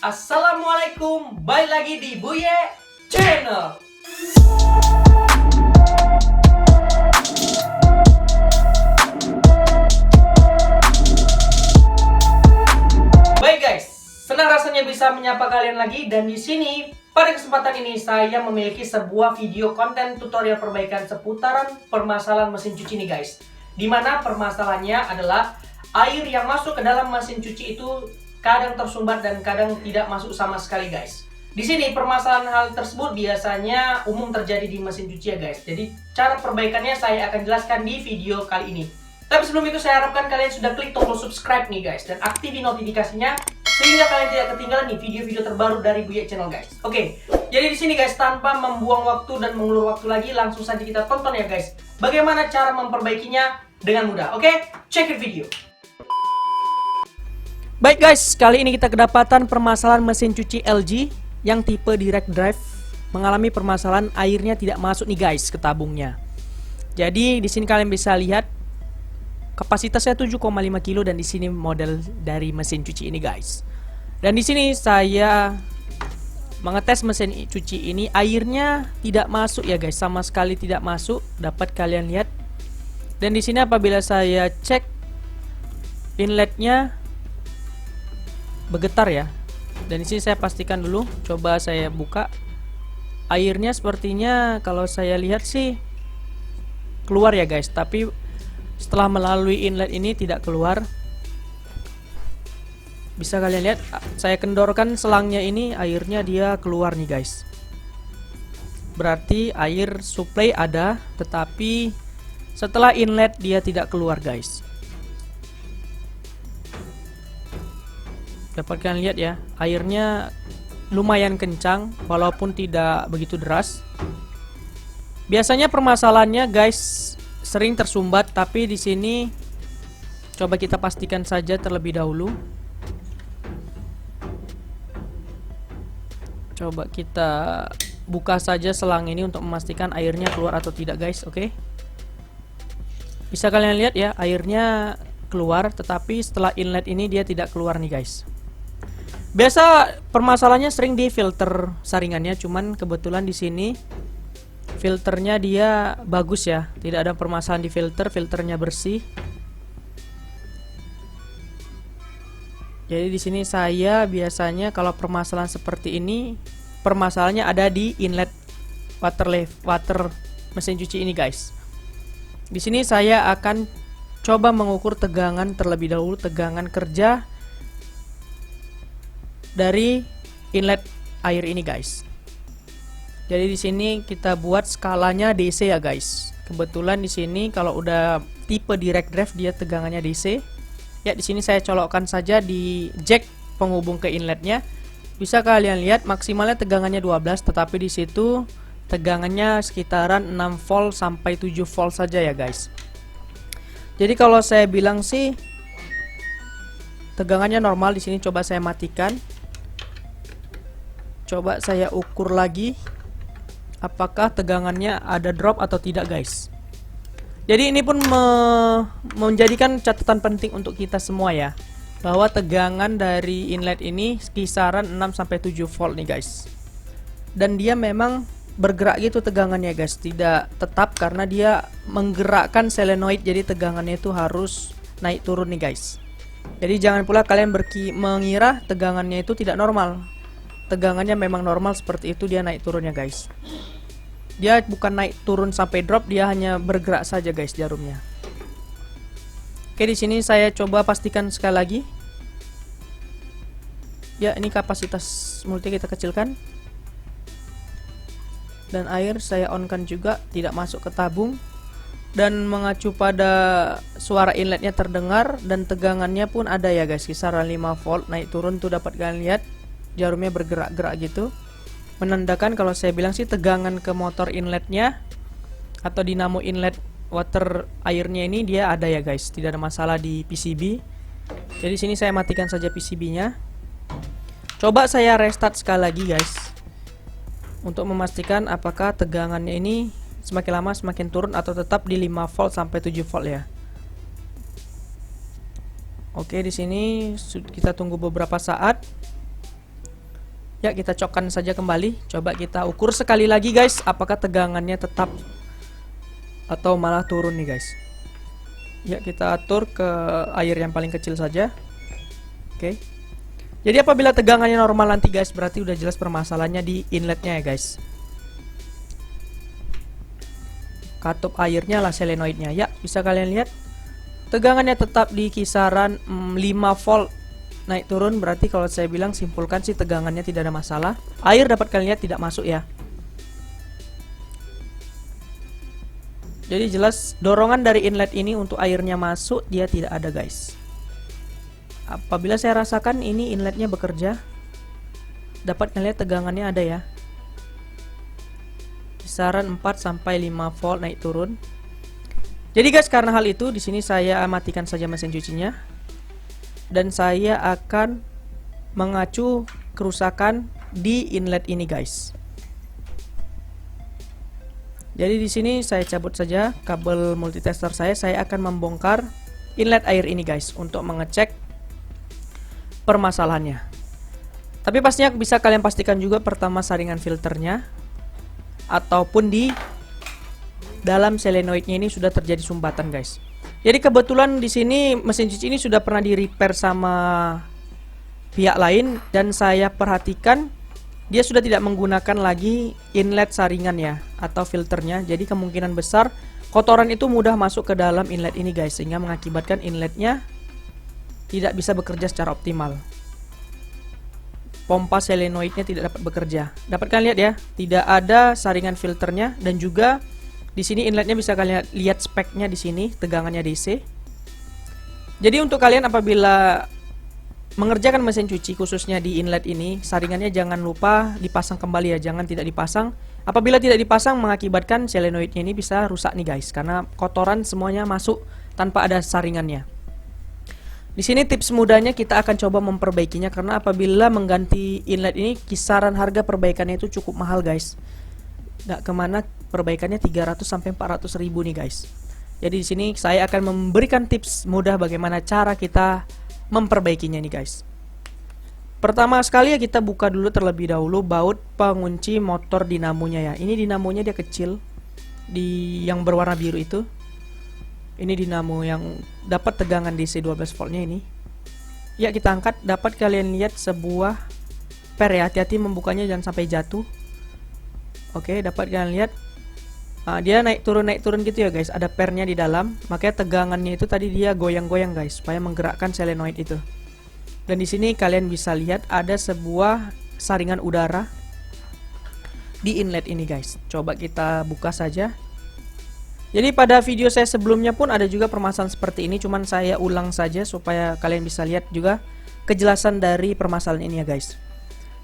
Assalamualaikum, balik lagi di Buye Channel. Baik guys, senang rasanya bisa menyapa kalian lagi, dan di sini pada kesempatan ini saya memiliki sebuah video konten tutorial perbaikan seputaran permasalahan mesin cuci nih guys. Dimana permasalahannya adalah air yang masuk ke dalam mesin cuci itu kadang tersumbat dan kadang tidak masuk sama sekali guys. Di sini permasalahan hal tersebut biasanya umum terjadi di mesin cuci ya guys. Jadi cara perbaikannya saya akan jelaskan di video kali ini. Tapi sebelum itu saya harapkan kalian sudah klik tombol subscribe nih guys, dan aktifin notifikasinya sehingga kalian tidak ketinggalan nih video-video terbaru dari Buye Channel guys. Oke, jadi di sini guys, tanpa membuang waktu dan mengulur waktu lagi, langsung saja kita tonton ya guys, bagaimana cara memperbaikinya dengan mudah. Oke, check it video. Baik guys, kali ini kita kedapatan permasalahan mesin cuci LG yang tipe direct drive mengalami permasalahan airnya tidak masuk nih guys ke tabungnya. Jadi di sini kalian bisa lihat kapasitasnya 7,5 kilo dan di sini model dari mesin cuci ini guys. Dan di sini saya mengetes mesin cuci ini, airnya tidak masuk ya guys, sama sekali tidak masuk, dapat kalian lihat. Dan di sini apabila saya cek inletnya bergetar ya. Dan di sini saya pastikan dulu, coba saya buka. Airnya sepertinya kalau saya lihat sih keluar ya guys, tapi setelah melalui inlet ini tidak keluar. Bisa kalian lihat, saya kendorkan selangnya ini, airnya dia keluar nih guys. Berarti air supply ada, tetapi setelah inlet dia tidak keluar guys. Dapat kalian lihat ya, airnya lumayan kencang walaupun tidak begitu deras. Biasanya permasalahannya guys sering tersumbat, tapi di sini coba kita pastikan saja terlebih dahulu. Coba kita buka saja selang ini untuk memastikan airnya keluar atau tidak guys. Oke. Bisa kalian lihat ya, airnya keluar, tetapi setelah inlet ini dia tidak keluar nih guys. Biasa permasalahannya sering di filter saringannya, cuman kebetulan di sini filternya dia bagus ya, tidak ada permasalahan di filter, filternya bersih. Jadi di sini saya biasanya kalau permasalahan seperti ini, permasalahannya ada di inlet water mesin cuci ini guys. Di sini saya akan coba mengukur tegangan terlebih dahulu, tegangan kerja dari inlet air ini guys. Jadi di sini kita buat skalanya DC ya guys. Kebetulan di sini kalau udah tipe direct drive dia tegangannya DC. Ya di sini saya colokkan saja di jack penghubung ke inletnya. Bisa kalian lihat maksimalnya tegangannya 12, tetapi di situ tegangannya sekitaran 6 volt sampai 7 volt saja ya guys. Jadi kalau saya bilang sih tegangannya normal, di sini coba saya matikan. Coba saya ukur lagi apakah tegangannya ada drop atau tidak guys. Jadi ini pun menjadikan catatan penting untuk kita semua ya, bahwa tegangan dari inlet ini kisaran 6-7 volt nih guys. Dan dia memang bergerak gitu tegangannya guys, tidak tetap karena dia menggerakkan solenoid, jadi tegangannya itu harus naik turun nih guys. Jadi jangan pula kalian mengira tegangannya itu tidak normal. Tegangannya memang normal seperti itu, dia naik turunnya guys. Dia bukan naik turun sampai drop, dia hanya bergerak saja guys jarumnya. Oke, di sini saya coba pastikan sekali lagi. Ya, ini kapasitas multi kita kecilkan. Dan air saya on-kan juga, tidak masuk ke tabung. Dan mengacu pada suara inletnya terdengar dan tegangannya pun ada ya guys, kisaran 5 volt naik turun tuh, dapat kalian lihat jarumnya bergerak-gerak gitu, menandakan kalau saya bilang sih tegangan ke motor inletnya atau dinamo inlet water airnya ini dia ada ya guys, tidak ada masalah di PCB. Jadi sini saya matikan saja PCB-nya. Coba saya restart sekali lagi guys, untuk memastikan apakah tegangannya ini semakin lama semakin turun atau tetap di 5 volt sampai 7 volt ya. Oke, di sini kita tunggu beberapa saat. Ya, kita cokkan saja kembali. Coba kita ukur sekali lagi guys, apakah tegangannya tetap atau malah turun nih guys. Ya, kita atur ke air yang paling kecil saja. Oke. Jadi apabila tegangannya normal nanti guys, berarti udah jelas permasalahannya di inletnya ya guys. Katup airnya lah selenoidnya. Ya, bisa kalian lihat tegangannya tetap di kisaran 5 volt naik turun. Berarti kalau saya bilang simpulkan sih tegangannya tidak ada masalah. Air dapat kalian lihat tidak masuk ya. Jadi jelas dorongan dari inlet ini untuk airnya masuk dia tidak ada guys. Apabila saya rasakan ini inletnya bekerja, dapat kalian lihat tegangannya ada ya. Kisaran 4 sampai 5 volt naik turun. Jadi guys, karena hal itu di sini saya matikan saja mesin cucinya. Dan saya akan mengacu kerusakan di inlet ini guys. Jadi di sini saya cabut saja kabel multitester saya akan membongkar inlet air ini guys untuk mengecek permasalahannya. Tapi pastinya bisa kalian pastikan juga pertama saringan filternya ataupun di dalam selenoidnya ini sudah terjadi sumbatan guys. Jadi kebetulan di sini mesin cuci ini sudah pernah di repair sama pihak lain dan saya perhatikan dia sudah tidak menggunakan lagi inlet saringan ya atau filternya. Jadi kemungkinan besar kotoran itu mudah masuk ke dalam inlet ini guys, sehingga mengakibatkan inletnya tidak bisa bekerja secara optimal. Pompa selenoidnya tidak dapat bekerja. Dapat kalian lihat ya, tidak ada saringan filternya dan juga di sini inletnya bisa kalian lihat speknya di sini, tegangannya DC. Jadi untuk kalian apabila mengerjakan mesin cuci khususnya di inlet ini, saringannya jangan lupa dipasang kembali ya, jangan tidak dipasang. Apabila tidak dipasang mengakibatkan selenoidnya ini bisa rusak nih guys, karena kotoran semuanya masuk tanpa ada saringannya. Di sini tips mudahnya kita akan coba memperbaikinya, karena apabila mengganti inlet ini kisaran harga perbaikannya itu cukup mahal guys. Nggak kemana perbaikannya 300 sampai 400 ribu nih guys. Jadi di sini saya akan memberikan tips mudah bagaimana cara kita memperbaikinya nih guys. Pertama sekali ya kita buka dulu terlebih dahulu baut pengunci motor dinamonya ya. Ini dinamonya dia kecil, di yang berwarna biru itu. Ini dinamo yang dapat tegangan DC 12 voltnya ini. Ya, kita angkat, dapat kalian lihat sebuah per ya, hati-hati membukanya jangan sampai jatuh. Oke, dapat kalian lihat dia naik turun gitu ya guys. Ada pernya di dalam, makanya tegangannya itu tadi dia goyang-goyang guys, supaya menggerakkan selenoid itu. Dan di sini kalian bisa lihat ada sebuah saringan udara di inlet ini guys. Coba kita buka saja. Jadi pada video saya sebelumnya pun ada juga permasalahan seperti ini, cuman saya ulang saja supaya kalian bisa lihat juga kejelasan dari permasalahan ini ya guys.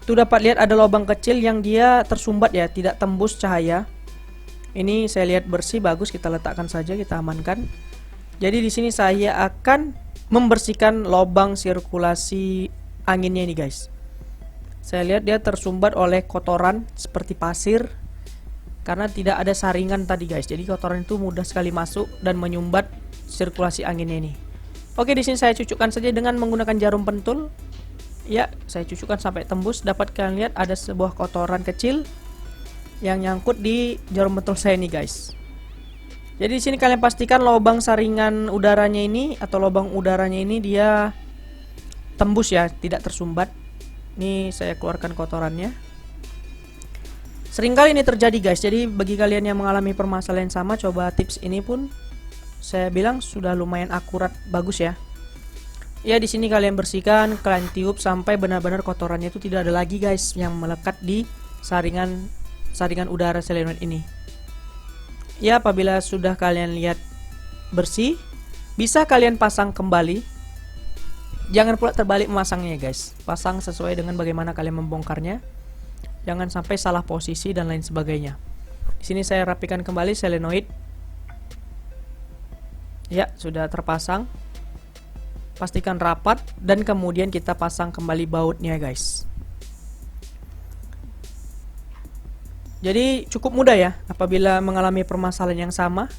Tuh dapat lihat ada lubang kecil yang dia tersumbat ya, tidak tembus cahaya. Ini saya lihat bersih, bagus, kita letakkan saja, kita amankan. Jadi di sini saya akan membersihkan lubang sirkulasi anginnya ini guys. Saya lihat dia tersumbat oleh kotoran seperti pasir karena tidak ada saringan tadi guys. Jadi kotoran itu mudah sekali masuk dan menyumbat sirkulasi anginnya ini. Oke, di sini saya cucukkan saja dengan menggunakan jarum pentul. Ya, saya cucukkan sampai tembus. Dapat kalian lihat ada sebuah kotoran kecil yang nyangkut di jarum pentul saya nih guys. Jadi di sini kalian pastikan lubang saringan udaranya ini atau lubang udaranya ini dia tembus ya, tidak tersumbat. Ini saya keluarkan kotorannya. Seringkali ini terjadi guys. Jadi bagi kalian yang mengalami permasalahan sama, coba tips ini pun saya bilang sudah lumayan akurat, bagus ya. Ya, di sini kalian bersihkan, kalian tiup sampai benar-benar kotorannya itu tidak ada lagi guys yang melekat di saringan udara selenoid ini. Ya, apabila sudah kalian lihat bersih, bisa kalian pasang kembali. Jangan pula terbalik memasangnya guys. Pasang sesuai dengan bagaimana kalian membongkarnya. Jangan sampai salah posisi dan lain sebagainya. Di sini saya rapikan kembali selenoid. Ya, sudah terpasang. Pastikan rapat dan kemudian kita pasang kembali bautnya guys. Jadi cukup mudah ya apabila mengalami permasalahan yang sama.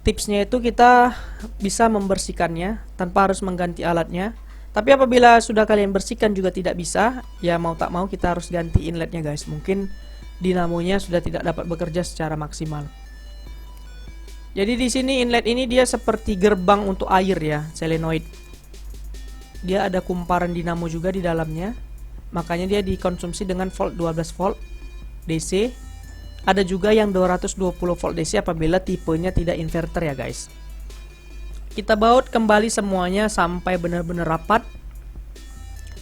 Tipsnya itu kita bisa membersihkannya tanpa harus mengganti alatnya. Tapi apabila sudah kalian bersihkan juga tidak bisa, ya mau tak mau kita harus ganti inletnya guys. Mungkin dinamonya sudah tidak dapat bekerja secara maksimal. Jadi di sini inlet ini dia seperti gerbang untuk air ya, solenoid. Dia ada kumparan dinamo juga di dalamnya. Makanya dia dikonsumsi dengan volt 12 volt DC. Ada juga yang 220 volt DC apabila tipenya tidak inverter ya guys. Kita baut kembali semuanya sampai benar-benar rapat.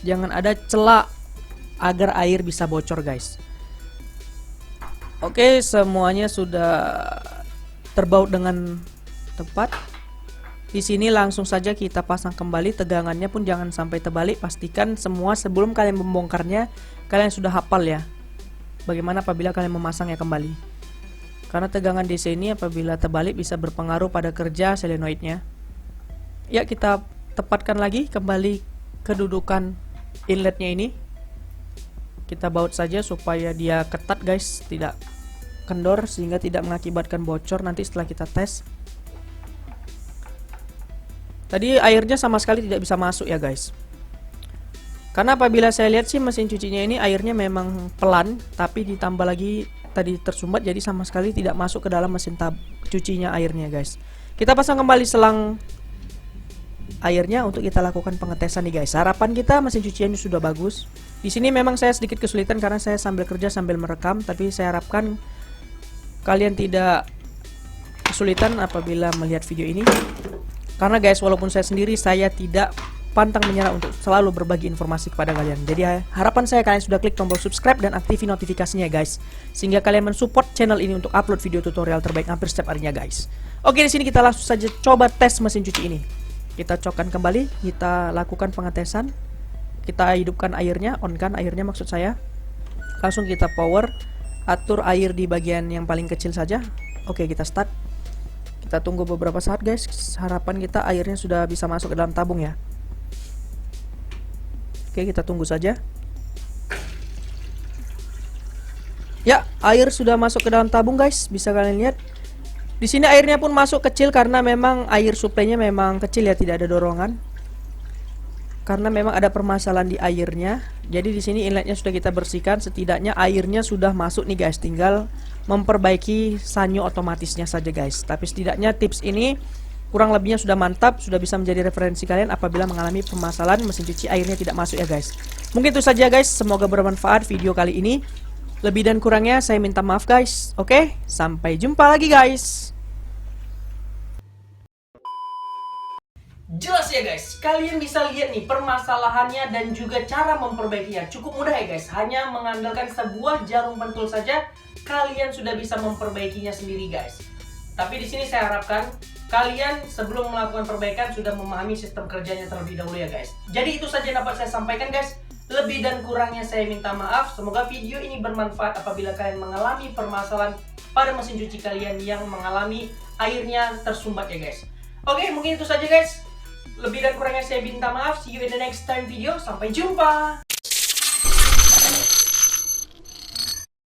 Jangan ada celah agar air bisa bocor guys. Oke, semuanya sudah terbaut dengan tepat. Di sini langsung saja kita pasang kembali, tegangannya pun jangan sampai terbalik. Pastikan semua sebelum kalian membongkarnya kalian sudah hafal ya bagaimana apabila kalian memasangnya kembali. Karena tegangan DC ini apabila terbalik bisa berpengaruh pada kerja solenoidnya. Ya, kita tepatkan lagi kembali kedudukan inletnya ini. Kita baut saja supaya dia ketat guys, tidak kendor sehingga tidak mengakibatkan bocor nanti setelah kita tes. Tadi airnya sama sekali tidak bisa masuk ya guys. Karena apabila saya lihat sih mesin cucinya ini airnya memang pelan, tapi ditambah lagi tadi tersumbat jadi sama sekali tidak masuk ke dalam mesin cucinya airnya guys. Kita pasang kembali selang airnya untuk kita lakukan pengetesan nih guys. Harapan kita mesin cuciannya sudah bagus. Di sini memang saya sedikit kesulitan karena saya sambil kerja sambil merekam, tapi saya harapkan kalian tidak kesulitan apabila melihat video ini. Karena guys, walaupun saya sendiri, saya tidak pantang menyerah untuk selalu berbagi informasi kepada kalian. Jadi harapan saya kalian sudah klik tombol subscribe dan aktifin notifikasinya guys, sehingga kalian mensupport channel ini untuk upload video tutorial terbaik hampir setiap harinya guys. Oke, di sini kita langsung saja coba tes mesin cuci ini. Kita cokkan kembali, kita lakukan pengetesan. Kita hidupkan airnya, on kan airnya maksud saya. Langsung kita power, atur air di bagian yang paling kecil saja. Oke, kita start. Kita tunggu beberapa saat guys. Harapan kita airnya sudah bisa masuk ke dalam tabung ya. Oke, kita tunggu saja. Ya, air sudah masuk ke dalam tabung guys. Bisa kalian lihat. Di sini airnya pun masuk kecil karena memang air suplainya memang kecil ya, tidak ada dorongan. Karena memang ada permasalahan di airnya. Jadi di sini inletnya sudah kita bersihkan, setidaknya airnya sudah masuk nih guys. Tinggal memperbaiki sanyo otomatisnya saja guys. Tapi setidaknya tips ini kurang lebihnya sudah mantap, sudah bisa menjadi referensi kalian apabila mengalami permasalahan mesin cuci airnya tidak masuk ya guys. Mungkin itu saja guys, semoga bermanfaat video kali ini. Lebih dan kurangnya saya minta maaf guys. Oke, sampai jumpa lagi guys. Jelas ya guys, kalian bisa lihat nih permasalahannya dan juga cara memperbaikinya. Cukup mudah ya guys, hanya mengandalkan sebuah jarum pentul saja kalian sudah bisa memperbaikinya sendiri guys. Tapi di sini saya harapkan kalian sebelum melakukan perbaikan sudah memahami sistem kerjanya terlebih dahulu ya guys. Jadi itu saja yang dapat saya sampaikan guys. Lebih dan kurangnya saya minta maaf. Semoga video ini bermanfaat apabila kalian mengalami permasalahan pada mesin cuci kalian yang mengalami airnya tersumbat ya guys. Oke, mungkin itu saja guys. Lebih dan kurangnya saya minta maaf. See you in the next time video. Sampai jumpa.